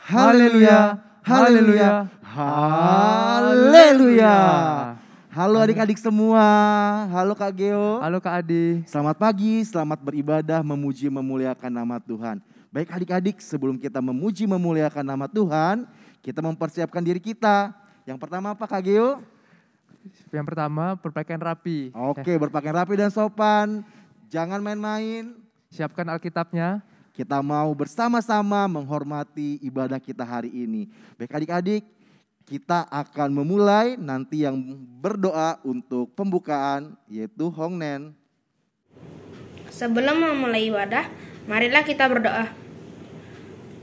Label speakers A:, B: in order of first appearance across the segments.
A: Haleluya, haleluya, haleluya. Halo adik-adik semua, halo Kak Geo.
B: Halo Kak Adi.
A: Selamat pagi, selamat beribadah, memuji, memuliakan nama Tuhan. Baik adik-adik, sebelum kita memuji, memuliakan nama Tuhan, kita mempersiapkan diri kita. Yang pertama apa Kak Geo?
B: Yang pertama, berpakaian rapi.
A: Oke, berpakaian rapi dan sopan. Jangan main-main.
B: Siapkan Alkitabnya.
A: Kita mau bersama-sama menghormati ibadah kita hari ini. Baik adik-adik, kita akan memulai nanti yang berdoa untuk pembukaan yaitu Hongnen.
C: Sebelum memulai ibadah, marilah kita berdoa.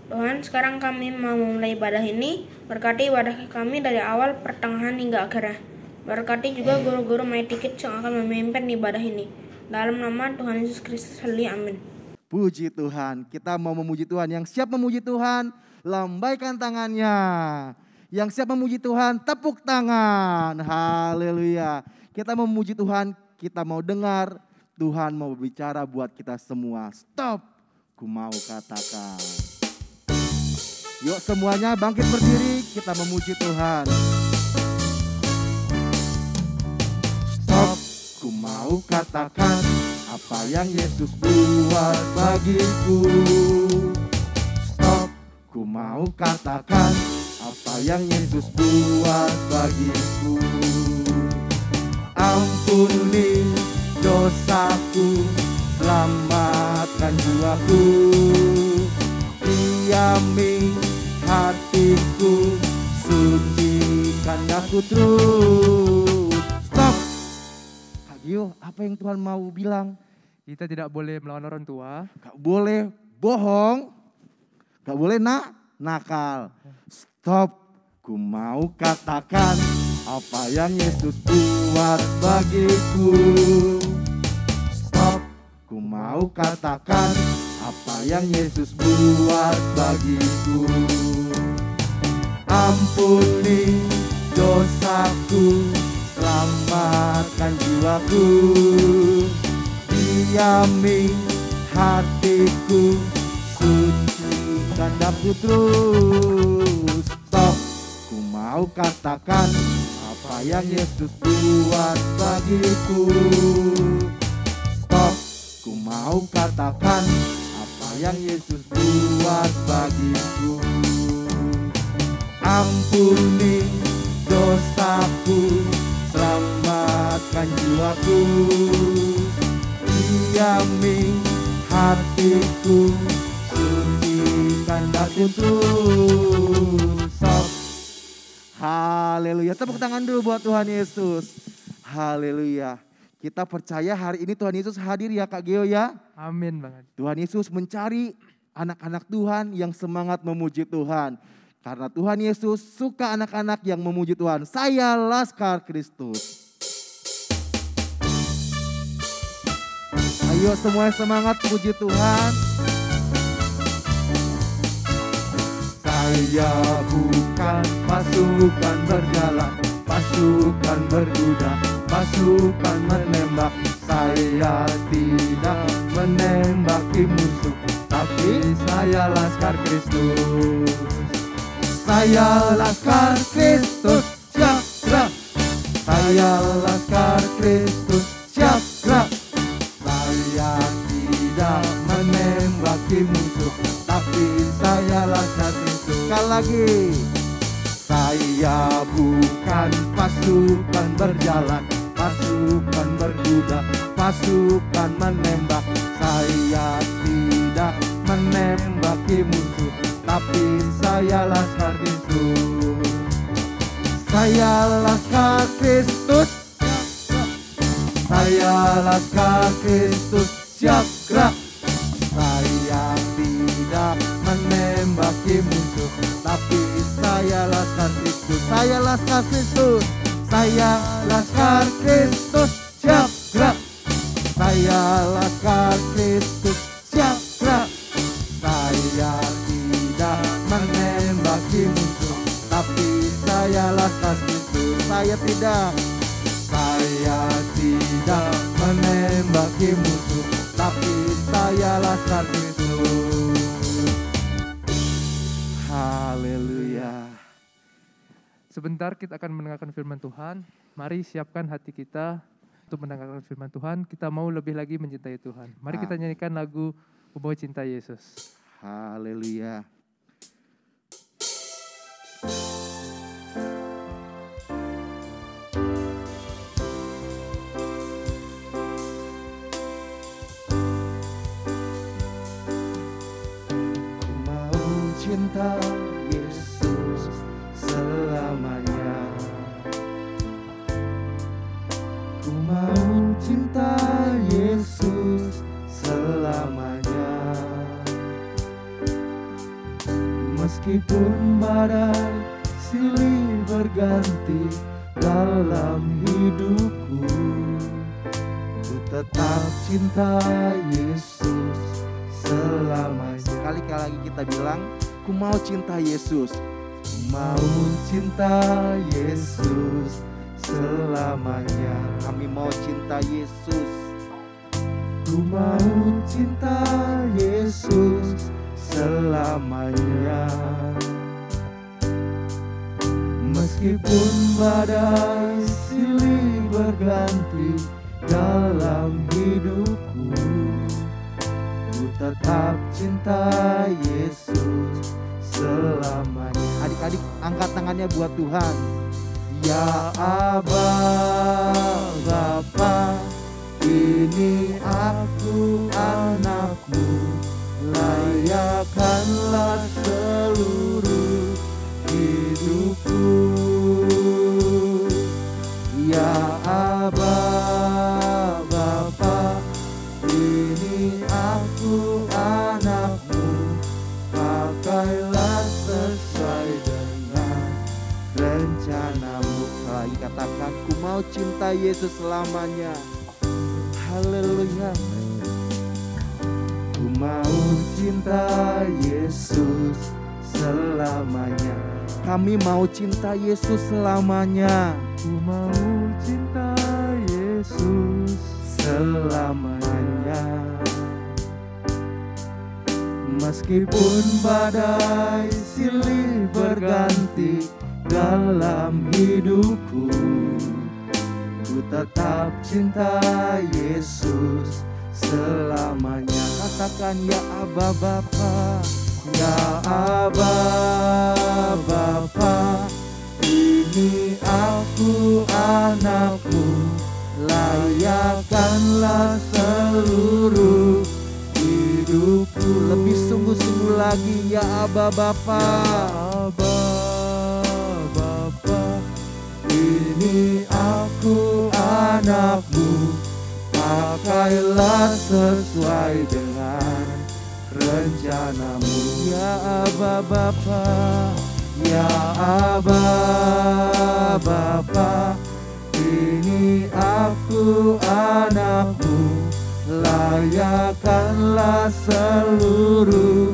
C: Tuhan, sekarang kami mau memulai ibadah ini. Berkati ibadah kami dari awal, pertengahan hingga akhirnya. Berkati juga guru-guru Mighty Kids yang akan memimpin ibadah ini. Dalam nama Tuhan Yesus Kristus, amin.
A: Puji Tuhan, kita mau memuji Tuhan. Yang siap memuji Tuhan, lambaikan tangannya. Yang siap memuji Tuhan, tepuk tangan. Haleluya. Kita memuji Tuhan, kita mau dengar. Tuhan mau berbicara buat kita semua. Stop, ku mau katakan. Yuk semuanya bangkit berdiri, kita memuji Tuhan. Stop, ku mau katakan apa yang Yesus buat bagiku. Stop, ku mau katakan apa yang Yesus buat bagiku. Ampuni dosaku, selamatkan jiwaku. Diami hatiku, sucikan aku terus. Stop. Kak Gio, apa yang Tuhan mau bilang?
B: Kita tidak boleh melawan orang tua.
A: Gak boleh bohong. Gak boleh nakal. Stop. Ku mau katakan apa yang Yesus buat bagiku. Stop. Ku mau katakan apa yang Yesus buat bagiku. Ampuni dosaku, selamatkan jiwaku. Diami hatiku, sucikan aku terus. Stop, ku mau katakan apa yang Yesus buat bagiku. Stop, ku mau katakan apa yang Yesus buat bagiku. Ampuni dosaku, selamatkan jiwaku. Diami hatiku, sucikan aku terus. Stop. Haleluya. Tepuk tangan dulu buat Tuhan Yesus. Haleluya. Kita percaya hari ini Tuhan Yesus hadir ya Kak Geo ya.
B: Amin banget.
A: Tuhan Yesus mencari anak-anak Tuhan yang semangat memuji Tuhan. Karena Tuhan Yesus suka anak-anak yang memuji Tuhan. Saya Laskar Kristus. Ayo semua semangat puji Tuhan. Saya bukan pasukan berjalan, pasukan berkuda, pasukan menembak. Saya tidak menembaki musuh, tapi saya Laskar Kristus. Saya Laskar Kristus, siap gerak. Saya Laskar Kristus, siap gerak. Saya tidak menembaki musuh, tapi saya Laskar Kristus. Sekali lagi. Saya bukan pasukan berjalan, pasukan berkuda, pasukan menembak. Saya tidak menembaki musuh, tapi saya Laskar Kristus. Saya Laskar Kristus. Saya Laskar Kristus, siap gerak. Saya tidak menembaki musuh, tapi saya Laskar Kristus. Saya Laskar Kristus. Saya Laskar Kristus, siap gerak. Saya Laskar Kristus, siap gerak. Saya tidak menembaki musuh, tapi saya Laskar Kristus. Saya tidak menembaki musuh, tapi saya Laskar Kristus. Haleluya.
B: Sebentar kita akan mendengarkan firman Tuhan. Mari siapkan hati kita untuk mendengarkan firman Tuhan. Kita mau lebih lagi mencintai Tuhan. Mari kita nyanyikan lagu Ku Mau Cinta Yesus.
A: Haleluya. Ku mau cinta Yesus selamanya. Ku mau cinta Yesus selamanya. Meskipun badai silih berganti dalam hidupku, ku tetap cinta Yesus selamanya. Sekali lagi kita bilang, ku mau cinta Yesus. Ku mau cinta Yesus selamanya. Kami mau cinta Yesus. Ku mau cinta Yesus selamanya. Meskipun badai silih berganti dalam hidupku, ku tetap cinta Yesus selamanya. Adik-adik angkat tangannya buat Tuhan. Ya Aba Bapa, ini aku anakmu, layakkanlah seluruh hidupku. Ya Aba Bapa, ini aku anakmu, pakailah sesuai dengan rencanamu. Lagi katakan, ku mau cinta Yesus selamanya. Haleluya. Ku mau cinta Yesus selamanya. Kami mau cinta Yesus selamanya.
B: Ku mau cinta Yesus
A: selamanya. Meskipun badai silih berganti dalam hidupku, ku tetap cinta Yesus selamanya. Katakan, ya Aba Bapa, ya Aba Bapa, ini aku anakmu, layakkanlah seluruh hidupku. Lebih sungguh-sungguh lagi, ya Aba Bapa,
B: Aba Bapa,
A: ini aku anakmu, pakailah sesuai dengan rencanamu. Ya Aba Bapa, ya Aba Bapa, ini aku anakmu, layakkanlah seluruh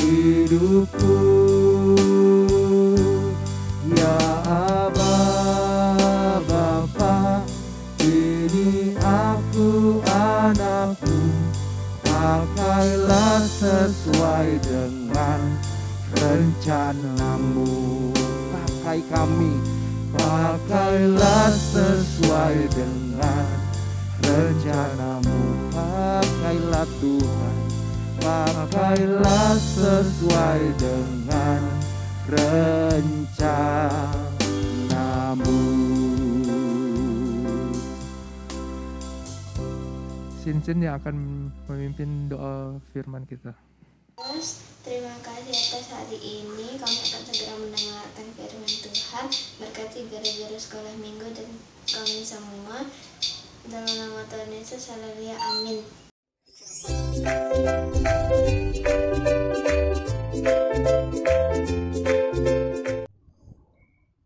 A: hidupku. Ya Aba Bapa, ini aku anakmu, pakailah sesuai dengan rencanamu. Pakai kami, pakailah sesuai dengan rencanamu. Pakailah Tuhan, pakailah sesuai dengan rencanamu.
B: Sinsin yang akan memimpin doa firman kita.
D: Terima kasih atas hari ini. Kami akan segera mendengarkan firman Tuhan. Berkati gara-gara sekolah minggu dan kami semua. Dalam nama Tuhan Yesus, haleluya, amin.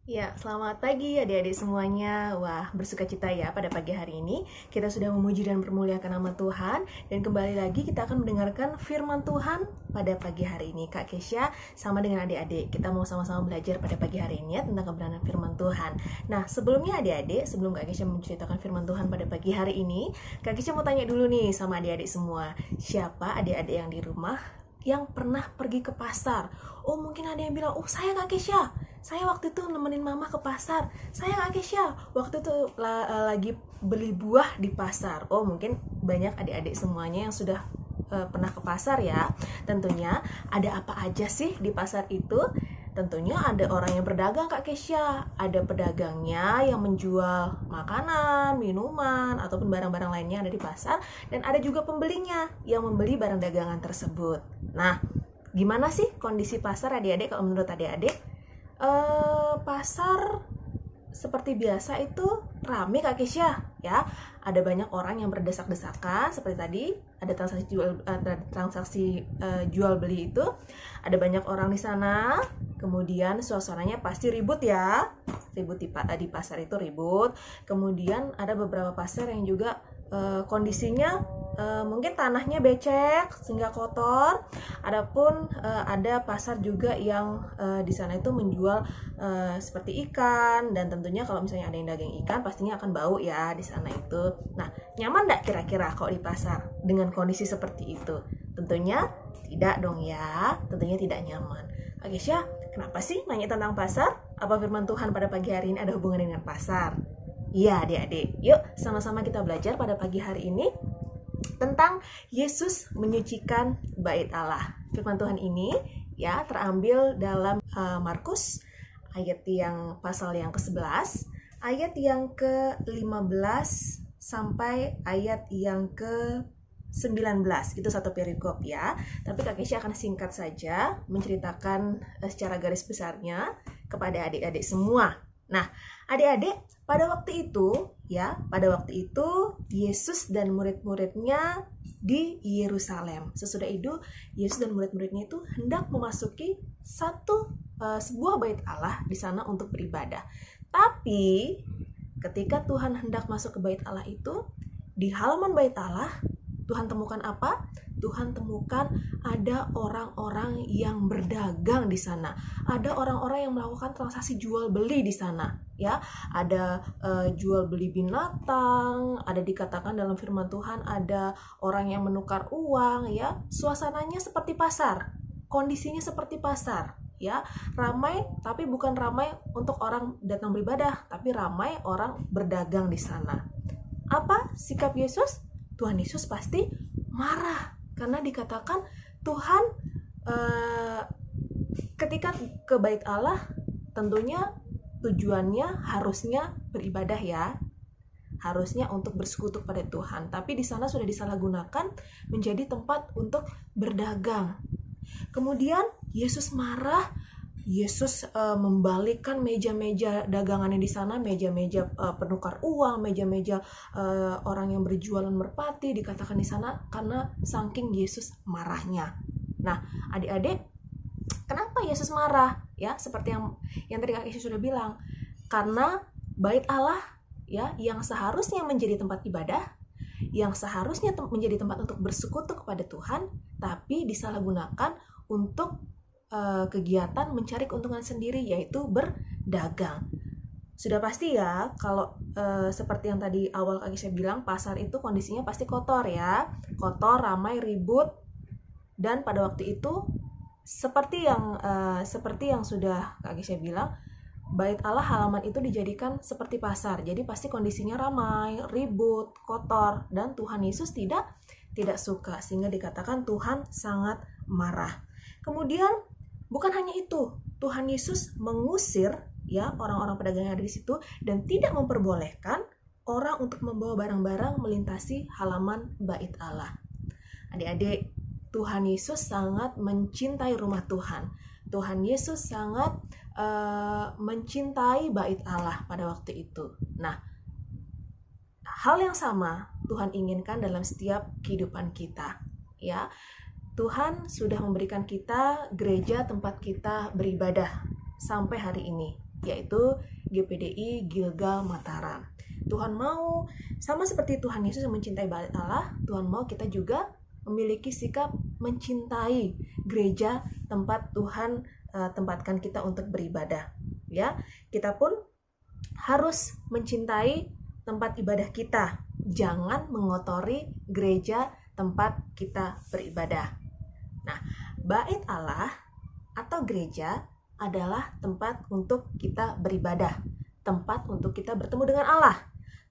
E: Ya, selamat pagi adik-adik semuanya. Wah, bersukacita ya pada pagi hari ini. Kita sudah memuji dan mempermuliakan nama Tuhan. Dan kembali lagi kita akan mendengarkan firman Tuhan pada pagi hari ini. Kak Kesha sama dengan adik-adik, kita mau sama-sama belajar pada pagi hari ini ya, tentang kebenaran firman Tuhan. Nah, sebelumnya adik-adik, sebelum Kak Kesha menceritakan firman Tuhan pada pagi hari ini, Kak Kesha mau tanya dulu nih sama adik-adik semua. Siapa adik-adik yang di rumah yang pernah pergi ke pasar? Oh, mungkin ada yang bilang, oh saya Kak Kesha, saya waktu itu nemenin mama ke pasar. Saya Kak Kesha, waktu itu lagi beli buah di pasar. Oh, mungkin banyak adik-adik semuanya yang sudah pernah ke pasar ya. Tentunya ada apa aja sih di pasar itu? Tentunya ada orang yang berdagang Kak Kesha, ada pedagangnya yang menjual makanan, minuman, ataupun barang-barang lainnya yang ada di pasar, dan ada juga pembelinya yang membeli barang dagangan tersebut. Nah, gimana sih kondisi pasar adik-adik kalau menurut adik-adik? Pasar seperti biasa itu rame Kak Kesha ya. Ada banyak orang yang berdesak-desakan seperti tadi, ada transaksi jual beli itu. Ada banyak orang di sana. Kemudian suasananya pasti ribut ya. Ribut di pasar itu ribut. Kemudian ada beberapa pasar yang juga kondisinya mungkin tanahnya becek sehingga kotor. Adapun ada pasar juga yang di sana itu menjual seperti ikan, dan tentunya kalau misalnya ada yang dagang ikan pastinya akan bau ya di sana itu. Nah, nyaman nggak kira-kira kalau di pasar dengan kondisi seperti itu? Tentunya tidak dong ya, tentunya tidak nyaman. Oke Syah, kenapa sih nanya tentang pasar? Apa firman Tuhan pada pagi hari ini ada hubungan dengan pasar? Iya adik-adik, yuk sama-sama kita belajar pada pagi hari ini tentang Yesus menyucikan bait Allah. Firman Tuhan ini ya terambil dalam Markus ayat yang pasal yang ke-11, ayat yang ke-15 sampai ayat yang ke-19. Itu satu perikop ya. Tapi Kak Kesha akan singkat saja menceritakan secara garis besarnya kepada adik-adik semua. Nah, adik-adik, pada waktu itu Yesus dan murid-muridnya di Yerusalem. Sesudah itu Yesus dan murid-muridnya itu hendak memasuki sebuah bait Allah di sana untuk beribadah. Tapi ketika Tuhan hendak masuk ke bait Allah itu, di halaman bait Allah Tuhan temukan apa? Tuhan temukan ada orang-orang yang berdagang di sana. Ada orang-orang yang melakukan transaksi jual beli di sana, ya. Ada jual beli binatang, ada dikatakan dalam firman Tuhan ada orang yang menukar uang, ya. Suasananya seperti pasar. Kondisinya seperti pasar, ya. Ramai, tapi bukan ramai untuk orang datang beribadah, tapi ramai orang berdagang di sana. Apa sikap Yesus? Tuhan Yesus pasti marah karena dikatakan Tuhan ketika ke bait Allah tentunya tujuannya harusnya beribadah ya, harusnya untuk bersekutu pada Tuhan, tapi di sana sudah disalahgunakan menjadi tempat untuk berdagang. Kemudian Yesus marah. Yesus membalikkan meja-meja dagangannya di sana, meja-meja penukar uang, meja-meja orang yang berjualan merpati dikatakan di sana karena saking Yesus marahnya. Nah, adik-adik, kenapa Yesus marah? Ya, seperti yang tadi Kak Kesha sudah bilang, karena bait Allah ya yang seharusnya menjadi tempat ibadah, yang seharusnya menjadi tempat untuk bersekutu kepada Tuhan, tapi disalahgunakan untuk kegiatan mencari keuntungan sendiri, yaitu berdagang. Sudah pasti ya kalau seperti yang tadi awal Kak Kesha bilang, pasar itu kondisinya pasti kotor ya, kotor, ramai, ribut. Dan pada waktu itu seperti yang sudah Kak Kesha bilang, bait Allah halaman itu dijadikan seperti pasar. Jadi pasti kondisinya ramai, ribut, kotor, dan Tuhan Yesus tidak suka, sehingga dikatakan Tuhan sangat marah. Kemudian bukan hanya itu, Tuhan Yesus mengusir ya orang-orang pedagang yang ada di situ dan tidak memperbolehkan orang untuk membawa barang-barang melintasi halaman bait Allah. Adik-adik, Tuhan Yesus sangat mencintai rumah Tuhan. Tuhan Yesus sangat mencintai bait Allah pada waktu itu. Nah, hal yang sama Tuhan inginkan dalam setiap kehidupan kita, ya. Tuhan sudah memberikan kita gereja tempat kita beribadah sampai hari ini, yaitu GPDI Gilgal Mataram. Tuhan mau, sama seperti Tuhan Yesus yang mencintai bait Allah, Tuhan mau kita juga memiliki sikap mencintai gereja tempat Tuhan tempatkan kita untuk beribadah. Ya, kita pun harus mencintai tempat ibadah kita. Jangan mengotori gereja tempat kita beribadah. Nah, bait Allah atau gereja adalah tempat untuk kita beribadah, tempat untuk kita bertemu dengan Allah,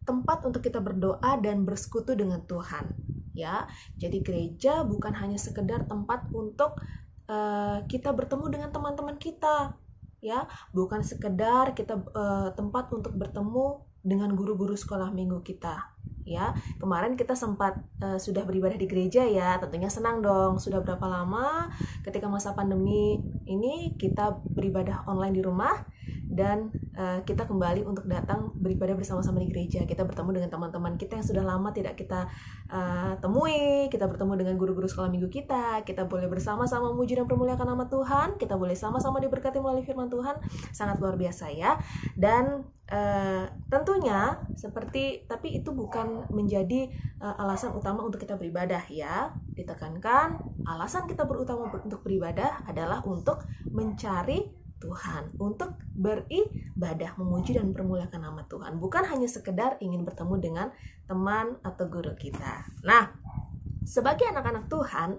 E: tempat untuk kita berdoa dan bersekutu dengan Tuhan. Ya, jadi gereja bukan hanya sekedar tempat untuk kita bertemu dengan teman-teman kita, ya, bukan sekedar kita tempat untuk bertemu dengan guru-guru sekolah minggu kita. Ya, kemarin kita sempat sudah beribadah di gereja ya, tentunya senang dong. Sudah berapa lama ketika masa pandemi ini kita beribadah online di rumah dan kita kembali untuk datang beribadah bersama-sama di gereja. Kita bertemu dengan teman-teman kita yang sudah lama tidak kita temui, kita bertemu dengan guru-guru sekolah minggu kita boleh bersama-sama memuji dan permuliakan nama Tuhan, kita boleh sama-sama diberkati melalui firman Tuhan, sangat luar biasa ya. Dan tentunya tapi itu bukan menjadi alasan utama untuk kita beribadah ya. Ditekankan, alasan kita berutama untuk beribadah adalah untuk mencari Tuhan, untuk beribadah, memuji dan mempermuliakan nama Tuhan, bukan hanya sekedar ingin bertemu dengan teman atau guru kita. Nah, sebagai anak-anak Tuhan,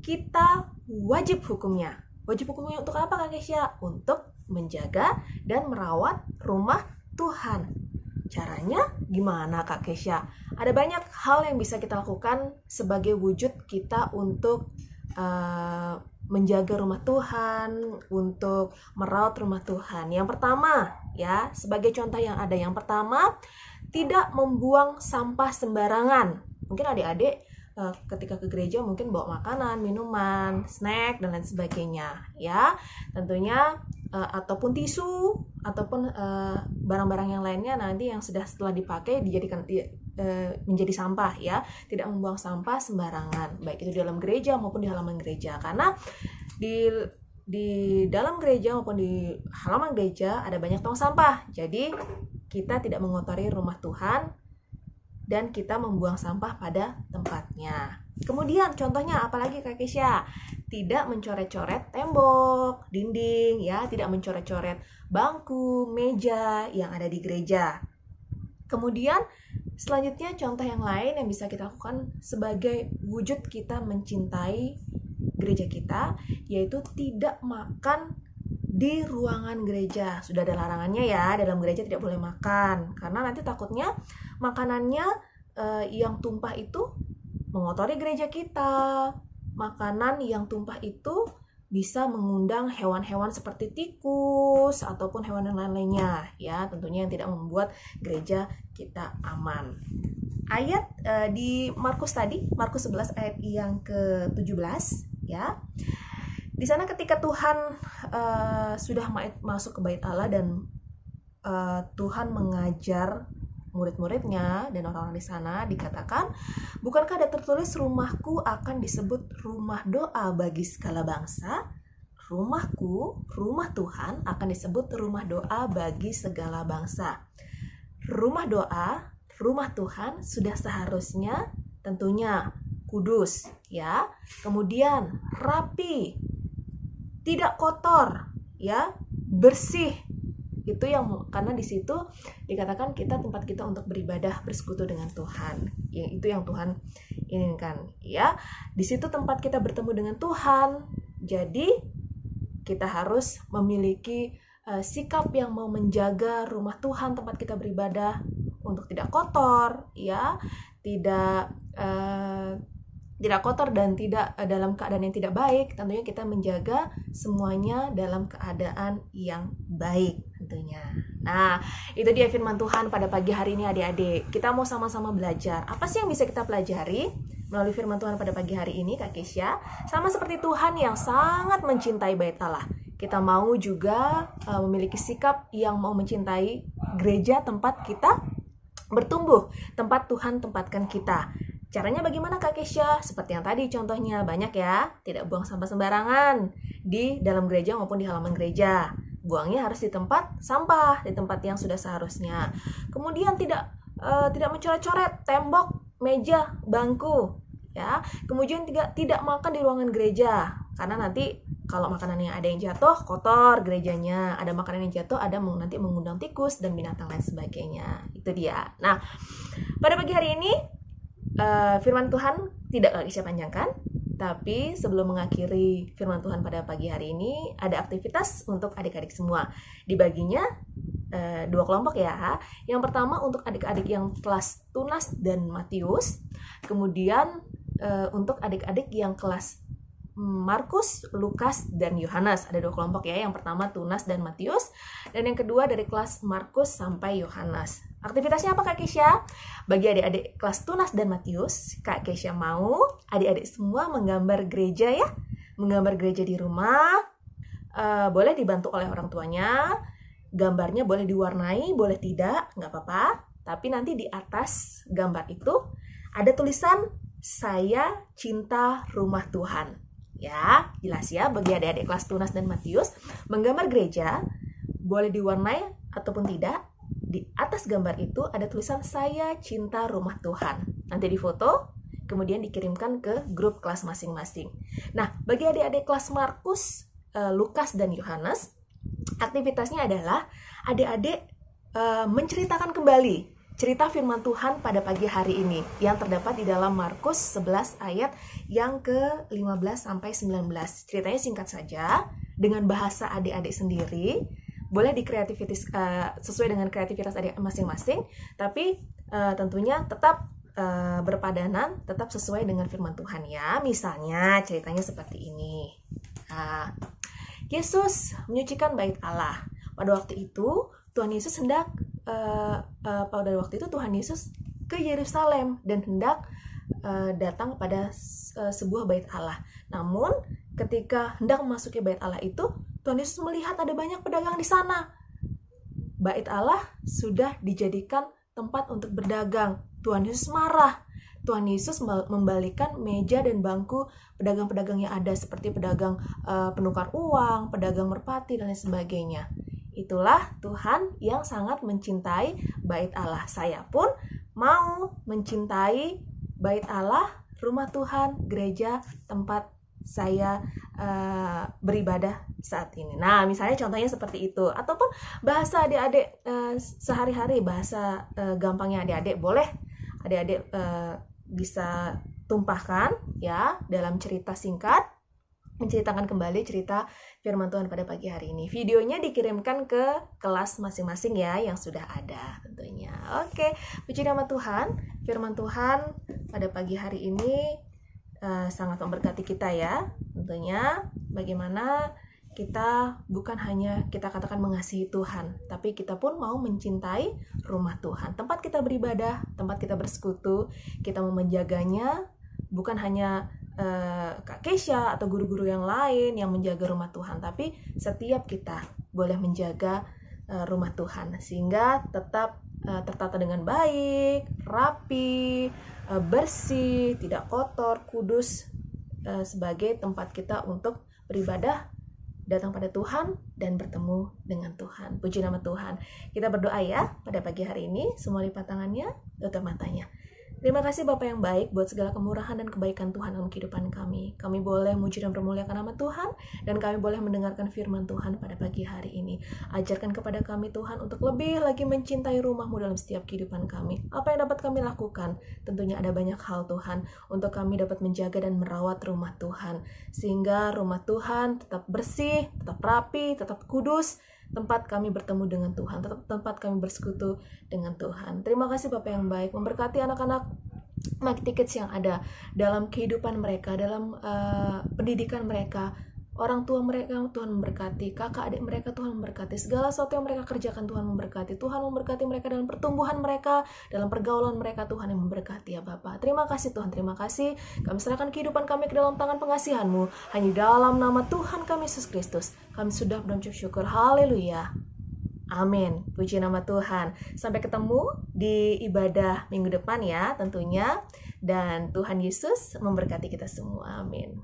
E: kita wajib hukumnya. Wajib hukumnya untuk apa, Kak Kesya? Untuk menjaga dan merawat rumah Tuhan. Caranya gimana, Kak Kesya? Ada banyak hal yang bisa kita lakukan sebagai wujud kita untuk menjaga rumah Tuhan, untuk merawat rumah Tuhan. Yang pertama, ya, sebagai contoh yang ada. Yang pertama, tidak membuang sampah sembarangan. Mungkin adik-adik ketika ke gereja mungkin bawa makanan, minuman, snack dan lain sebagainya, ya. Tentunya ataupun tisu ataupun barang-barang yang lainnya nanti yang setelah dipakai dijadikan menjadi sampah ya. Tidak membuang sampah sembarangan, baik itu di dalam gereja maupun di halaman gereja, karena di dalam gereja maupun di halaman gereja ada banyak tong sampah. Jadi kita tidak mengotori rumah Tuhan dan kita membuang sampah pada tempatnya. Kemudian contohnya apalagi, Kak Kesya? Tidak mencoret-coret tembok, dinding ya, tidak mencoret-coret bangku, meja yang ada di gereja. Kemudian selanjutnya contoh yang lain yang bisa kita lakukan sebagai wujud kita mencintai gereja kita, yaitu tidak makan di ruangan gereja. Sudah ada larangannya ya, dalam gereja tidak boleh makan, karena nanti takutnya makanannya yang tumpah itu mengotori gereja kita. Makanan yang tumpah itu bisa mengundang hewan-hewan seperti tikus ataupun hewan yang lain-lainnya ya, tentunya yang tidak membuat gereja kita aman. Ayat di Markus tadi, Markus 11 ayat yang ke-17 ya. Di sana ketika Tuhan sudah masuk ke bait Allah dan Tuhan mengajar murid-muridnya dan orang-orang di sana, dikatakan, bukankah ada tertulis rumahku akan disebut rumah doa bagi segala bangsa? Rumahku, rumah Tuhan akan disebut rumah doa bagi segala bangsa. Rumah doa, rumah Tuhan sudah seharusnya tentunya kudus ya, kemudian rapi, tidak kotor ya, bersih. Itu yang karena di situ dikatakan tempat kita untuk beribadah, bersekutu dengan Tuhan. Itu yang Tuhan inginkan ya. Di situ tempat kita bertemu dengan Tuhan. Jadi kita harus memiliki sikap yang mau menjaga rumah Tuhan, tempat kita beribadah, untuk tidak kotor ya, tidak kotor dan tidak dalam keadaan yang tidak baik. Tentunya kita menjaga semuanya dalam keadaan yang baik tentunya. Nah, itu dia firman Tuhan pada pagi hari ini adik-adik. Kita mau sama-sama belajar. Apa sih yang bisa kita pelajari melalui firman Tuhan pada pagi hari ini, Kak Kesya? Sama seperti Tuhan yang sangat mencintai bait Allah, kita mau juga memiliki sikap yang mau mencintai gereja, tempat kita bertumbuh, tempat Tuhan tempatkan kita. Caranya bagaimana, Kak Kesya? Seperti yang tadi contohnya, banyak ya. Tidak buang sampah sembarangan di dalam gereja maupun di halaman gereja. Buangnya harus di tempat sampah, di tempat yang sudah seharusnya. Kemudian tidak mencoret-coret tembok, meja, bangku ya. Kemudian tidak makan di ruangan gereja, karena nanti kalau makanannya ada yang jatuh, kotor gerejanya. Ada makanan yang jatuh, nanti mengundang tikus dan binatang lain sebagainya. Itu dia. Nah, pada pagi hari ini firman Tuhan tidak lagi saya panjangkan. Tapi sebelum mengakhiri firman Tuhan pada pagi hari ini, ada aktivitas untuk adik-adik semua. Dibaginya 2 kelompok ya. Yang pertama untuk adik-adik yang kelas Tunas dan Matius. Kemudian untuk adik-adik yang kelas Markus, Lukas, dan Yohanes. Ada 2 kelompok ya. Yang pertama Tunas dan Matius. Dan yang kedua dari kelas Markus sampai Yohanes. Aktivitasnya apa Kak Kesha? Bagi adik-adik kelas Tunas dan Matius, Kak Kesha mau adik-adik semua menggambar gereja ya. Menggambar gereja di rumah. Boleh dibantu oleh orang tuanya. Gambarnya boleh diwarnai, boleh tidak, nggak apa-apa. Tapi nanti di atas gambar itu ada tulisan "Saya cinta rumah Tuhan". Ya, jelas ya bagi adik-adik kelas Tunas dan Matius, menggambar gereja boleh diwarnai ataupun tidak. Di atas gambar itu ada tulisan "Saya cinta rumah Tuhan". Nanti difoto, kemudian dikirimkan ke grup kelas masing-masing. Nah, bagi adik-adik kelas Markus, Lukas, dan Yohanes, aktivitasnya adalah adik-adik menceritakan kembali cerita firman Tuhan pada pagi hari ini yang terdapat di dalam Markus 11 ayat yang ke-15 sampai 19. Ceritanya singkat saja dengan bahasa adik-adik sendiri. Boleh dikreativitas sesuai dengan kreativitas adik masing-masing, tapi tentunya tetap berpadanan, tetap sesuai dengan firman Tuhan ya. Misalnya ceritanya seperti ini. Yesus menyucikan bait Allah. Pada waktu itu Tuhan Yesus Tuhan Yesus ke Yerusalem dan hendak datang pada sebuah bait Allah. Namun ketika hendak memasuki bait Allah itu, Tuhan Yesus melihat ada banyak pedagang di sana. Bait Allah sudah dijadikan tempat untuk berdagang. Tuhan Yesus marah. Tuhan Yesus membalikan meja dan bangku pedagang-pedagang yang ada, seperti pedagang penukar uang, pedagang merpati, dan lain sebagainya. Itulah Tuhan yang sangat mencintai bait Allah. Saya pun mau mencintai bait Allah, rumah Tuhan, gereja, tempat saya beribadah saat ini. Nah, misalnya contohnya seperti itu. Ataupun bahasa adik-adik sehari-hari, bahasa gampangnya adik-adik, boleh adik-adik bisa tumpahkan ya dalam cerita singkat, menceritakan kembali cerita firman Tuhan pada pagi hari ini. Videonya dikirimkan ke kelas masing-masing ya yang sudah ada tentunya. Oke, puji nama Tuhan. Firman Tuhan pada pagi hari ini sangat memberkati kita ya. Tentunya bagaimana kita bukan hanya kita katakan mengasihi Tuhan, tapi kita pun mau mencintai rumah Tuhan. Tempat kita beribadah, tempat kita bersekutu, kita mau menjaganya, bukan hanya Kak Kesha atau guru-guru yang lain yang menjaga rumah Tuhan, tapi setiap kita boleh menjaga rumah Tuhan sehingga tetap tertata dengan baik, rapi, bersih, tidak kotor, kudus, sebagai tempat kita untuk beribadah, datang pada Tuhan dan bertemu dengan Tuhan. Puji nama Tuhan. Kita berdoa ya pada pagi hari ini. Semua lipat tangannya, tutup matanya. Terima kasih Bapa yang baik buat segala kemurahan dan kebaikan Tuhan dalam kehidupan kami. Kami boleh memuji dan memuliakan nama Tuhan, dan kami boleh mendengarkan firman Tuhan pada pagi hari ini. Ajarkan kepada kami Tuhan untuk lebih lagi mencintai rumah-Mu dalam setiap kehidupan kami. Apa yang dapat kami lakukan? Tentunya ada banyak hal Tuhan, untuk kami dapat menjaga dan merawat rumah Tuhan, sehingga rumah Tuhan tetap bersih, tetap rapi, tetap kudus, tempat kami bertemu dengan Tuhan, tempat kami bersekutu dengan Tuhan. Terima kasih Bapak yang baik, memberkati anak-anak Mighty Kids yang ada dalam kehidupan mereka, dalam pendidikan mereka, orang tua mereka, Tuhan memberkati, kakak adik mereka, Tuhan memberkati, segala sesuatu yang mereka kerjakan, Tuhan memberkati. Tuhan memberkati mereka dalam pertumbuhan mereka, dalam pergaulan mereka, Tuhan yang memberkati ya Bapak. Terima kasih Tuhan, terima kasih. Kami serahkan kehidupan kami ke dalam tangan pengasihan-Mu, hanya dalam nama Tuhan kami Yesus Kristus kami sudah berucap syukur. Haleluya, amin. Puji nama Tuhan. Sampai ketemu di ibadah minggu depan ya tentunya, dan Tuhan Yesus memberkati kita semua, amin.